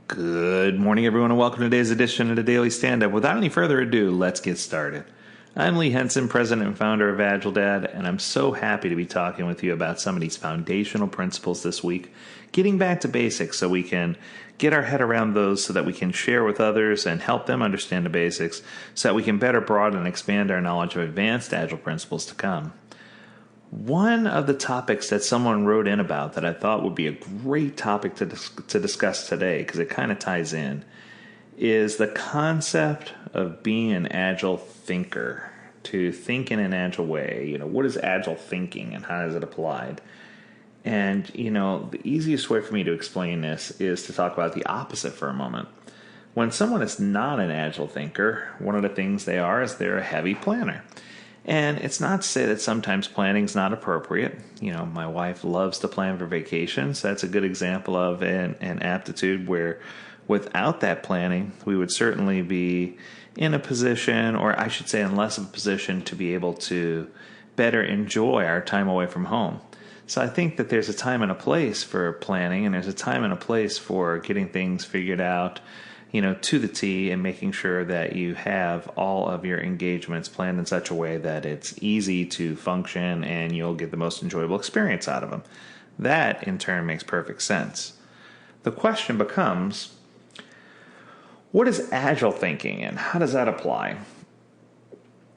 Good morning, everyone, and welcome to today's edition of the Daily Stand-Up. Without any further ado, let's get started. I'm Lee Henson, president and founder of AgileDad, and I'm so happy to be talking with you about some of these foundational principles this week, getting back to basics so we can get our head around those so that we can share with others and help them understand the basics so that we can better broaden and expand our knowledge of advanced Agile principles to come. One of the topics that someone wrote in about that I thought would be a great topic to discuss today, because it kind of ties in, is the concept of being an agile thinker, to think in an agile way. What is agile thinking and how is it applied? And, the easiest way for me to explain this is to talk about the opposite for a moment. When someone is not an agile thinker, one of the things they are is they're a heavy planner. And it's not to say that sometimes planning's not appropriate. My wife loves to plan for vacations. That's a good example of an aptitude where without that planning, we would certainly be in a position, or I should say in less of a position, to be able to better enjoy our time away from home. So I think that there's a time and a place for planning, and there's a time and a place for getting things figured out, to the T, and making sure that you have all of your engagements planned in such a way that it's easy to function and you'll get the most enjoyable experience out of them. That, in turn, makes perfect sense. The question becomes, what is agile thinking and how does that apply?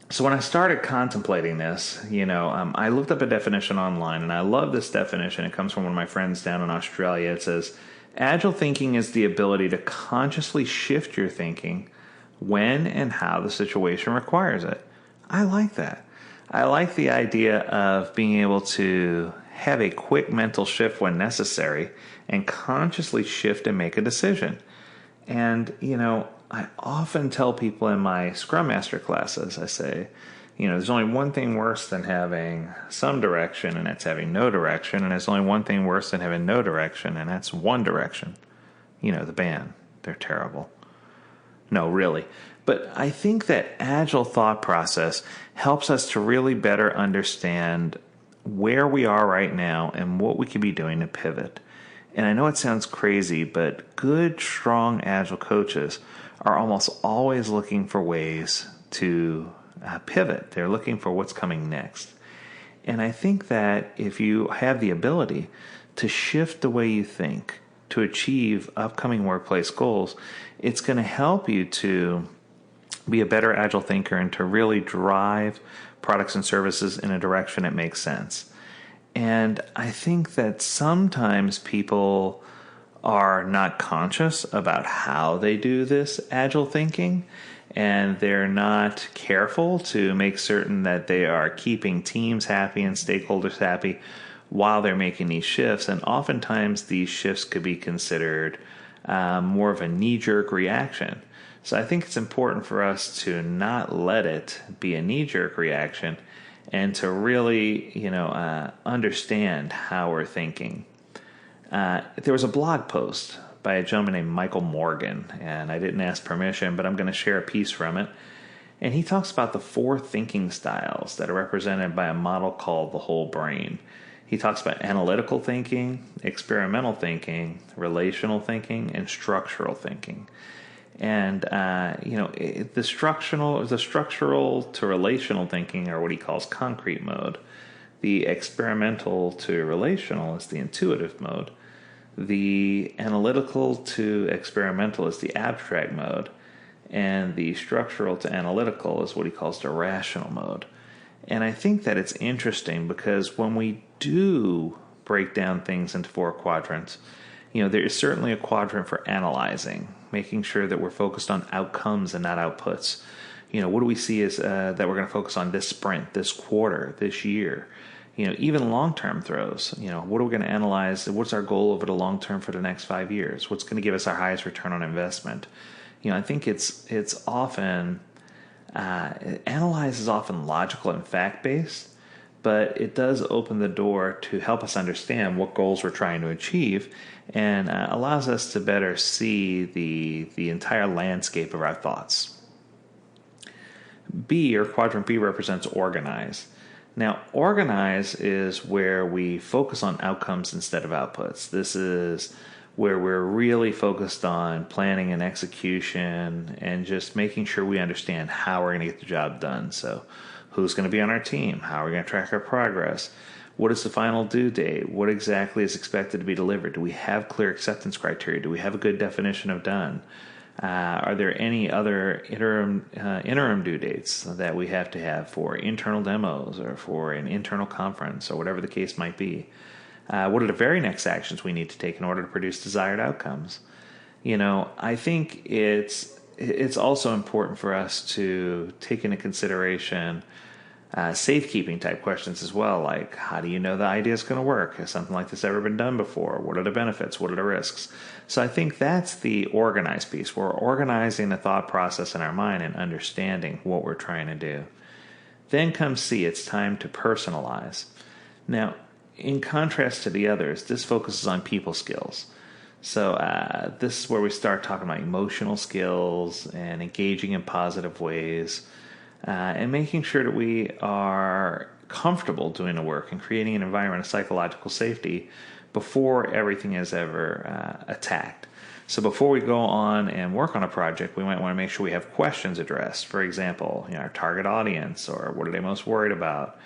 So when I started contemplating this, I looked up a definition online, and I love this definition. It comes from one of my friends down in Australia. It says, agile thinking is the ability to consciously shift your thinking when and how the situation requires it. I like that. I like the idea of being able to have a quick mental shift when necessary and consciously shift and make a decision. And, I often tell people in my Scrum Master classes, I say, there's only one thing worse than having some direction, and that's having no direction. And there's only one thing worse than having no direction, and that's one direction. The band, they're terrible. No, really. But I think that agile thought process helps us to really better understand where we are right now and what we could be doing to pivot. And I know it sounds crazy, but good, strong agile coaches are almost always looking for ways to pivot. They're looking for what's coming next. And I think that if you have the ability to shift the way you think to achieve upcoming workplace goals, it's going to help you to be a better agile thinker and to really drive products and services in a direction that makes sense. And I think that sometimes people are not conscious about how they do this agile thinking, and they're not careful to make certain that they are keeping teams happy and stakeholders happy while they're making these shifts. And oftentimes these shifts could be considered more of a knee-jerk reaction. So I think it's important for us to not let it be a knee-jerk reaction and to really, understand how we're thinking. There was a blog post by a gentleman named Michael Morgan, and I didn't ask permission, but I'm going to share a piece from it. And he talks about the 4 thinking styles that are represented by a model called the whole brain. He talks about analytical thinking, experimental thinking, relational thinking, and structural thinking. And the structural to relational thinking are what he calls concrete mode. The experimental to relational is the intuitive mode. The analytical to experimental is the abstract mode. And the structural to analytical is what he calls the rational mode. And I think that it's interesting because when we do break down things into 4 quadrants, there is certainly a quadrant for analyzing, making sure that we're focused on outcomes and not outputs. What do we see is that we're going to focus on this sprint, this quarter, this year. Even long-term throws. What are we going to analyze? What's our goal over the long term for the next 5 years? What's going to give us our highest return on investment? I think it's often analyze is often logical and fact-based, but it does open the door to help us understand what goals we're trying to achieve, and allows us to better see the entire landscape of our thoughts. B, or quadrant B, represents organize. Now, organize is where we focus on outcomes instead of outputs. This is where we're really focused on planning and execution and just making sure we understand how we're going to get the job done. So who's going to be on our team? How are we going to track our progress? What is the final due date? What exactly is expected to be delivered? Do we have clear acceptance criteria? Do we have a good definition of done? Are there any other interim due dates that we have to have for internal demos or for an internal conference or whatever the case might be? What are the very next actions we need to take in order to produce desired outcomes? I think it's also important for us to take into consideration safekeeping type questions as well, like how do you know the idea is going to work? Has something like this ever been done before? What are the benefits? What are the risks? So I think that's the organized piece. We're organizing the thought process in our mind and understanding what we're trying to do. Then comes C, it's time to personalize. Now, in contrast to the others, this focuses on people skills. So this is where we start talking about emotional skills and engaging in positive ways, and making sure that we are comfortable doing the work and creating an environment of psychological safety before everything is ever attacked. So before we go on and work on a project, we might want to make sure we have questions addressed. For example, our target audience, or what are they most worried about?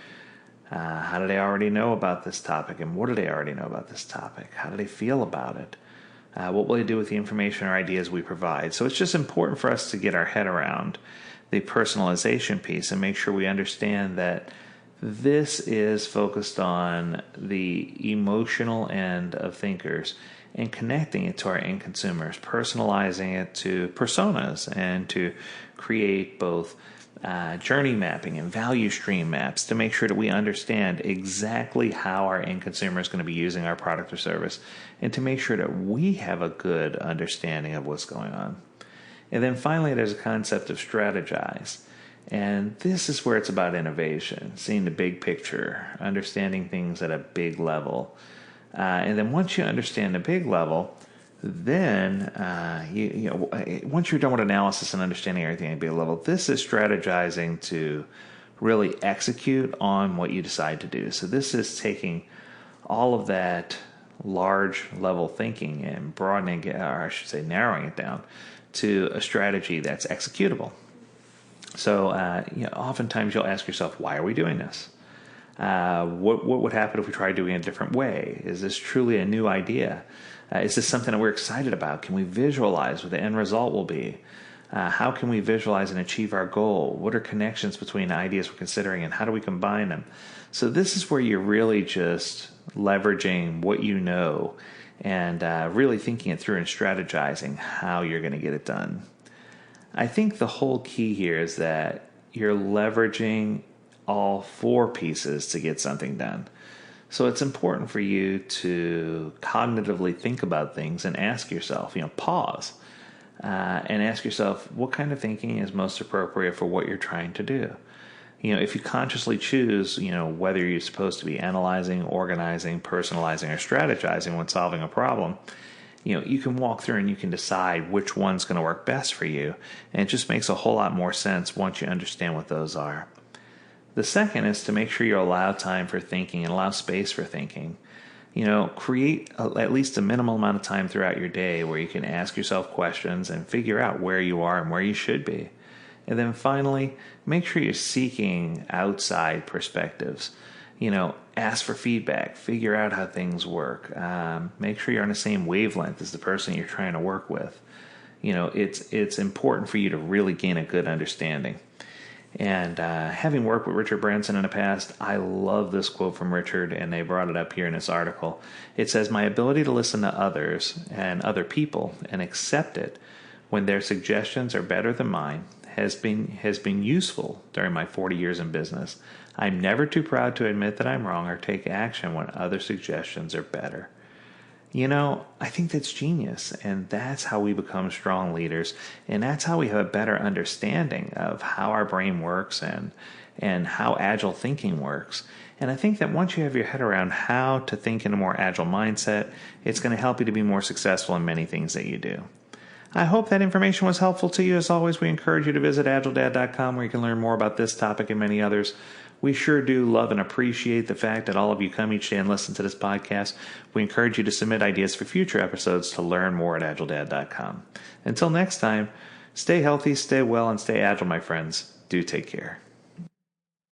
How do they already know about this topic, and what do they already know about this topic? How do they feel about it? What will they do with the information or ideas we provide? So it's just important for us to get our head around the personalization piece and make sure we understand that this is focused on the emotional end of thinkers and connecting it to our end consumers, personalizing it to personas, and to create both journey mapping and value stream maps to make sure that we understand exactly how our end consumer is going to be using our product or service, and to make sure that we have a good understanding of what's going on. And then finally, there's a concept of strategize. And this is where it's about innovation, seeing the big picture, understanding things at a big level. And then once you understand the big level, then once you're done with analysis and understanding everything at a big level, this is strategizing to really execute on what you decide to do. So this is taking all of that large level thinking and broadening it, or I should say narrowing it down to a strategy that's executable. So oftentimes you'll ask yourself, why are we doing this? What would happen if we tried doing it a different way? Is this truly a new idea? Is this something that we're excited about? Can we visualize what the end result will be? How can we visualize and achieve our goal? What are connections between ideas we're considering, and how do we combine them? So this is where you're really just leveraging what you know and really thinking it through and strategizing how you're going to get it done. I think the whole key here is that you're leveraging all four pieces to get something done. So it's important for you to cognitively think about things and ask yourself, pause and ask yourself, what kind of thinking is most appropriate for what you're trying to do? If you consciously choose, whether you're supposed to be analyzing, organizing, personalizing, or strategizing when solving a problem, you can walk through and you can decide which one's going to work best for you. And it just makes a whole lot more sense once you understand what those are. The second is to make sure you allow time for thinking and allow space for thinking. Create at least a minimal amount of time throughout your day where you can ask yourself questions and figure out where you are and where you should be. And then finally, make sure you're seeking outside perspectives. Ask for feedback, figure out how things work. Make sure you're on the same wavelength as the person you're trying to work with. It's important for you to really gain a good understanding. And having worked with Richard Branson in the past, I love this quote from Richard, and they brought it up here in this article. It says, "My ability to listen to others and other people and accept it when their suggestions are better than mine has been useful during my 40 years in business. I'm never too proud to admit that I'm wrong or take action when other suggestions are better." I think that's genius, and that's how we become strong leaders, and that's how we have a better understanding of how our brain works and how agile thinking works. And I think that once you have your head around how to think in a more agile mindset, it's going to help you to be more successful in many things that you do. I hope that information was helpful to you. As always, we encourage you to visit AgileDad.com, where you can learn more about this topic and many others. We sure do love and appreciate the fact that all of you come each day and listen to this podcast. We encourage you to submit ideas for future episodes to learn more at AgileDad.com. Until next time, stay healthy, stay well, and stay agile, my friends. Do take care.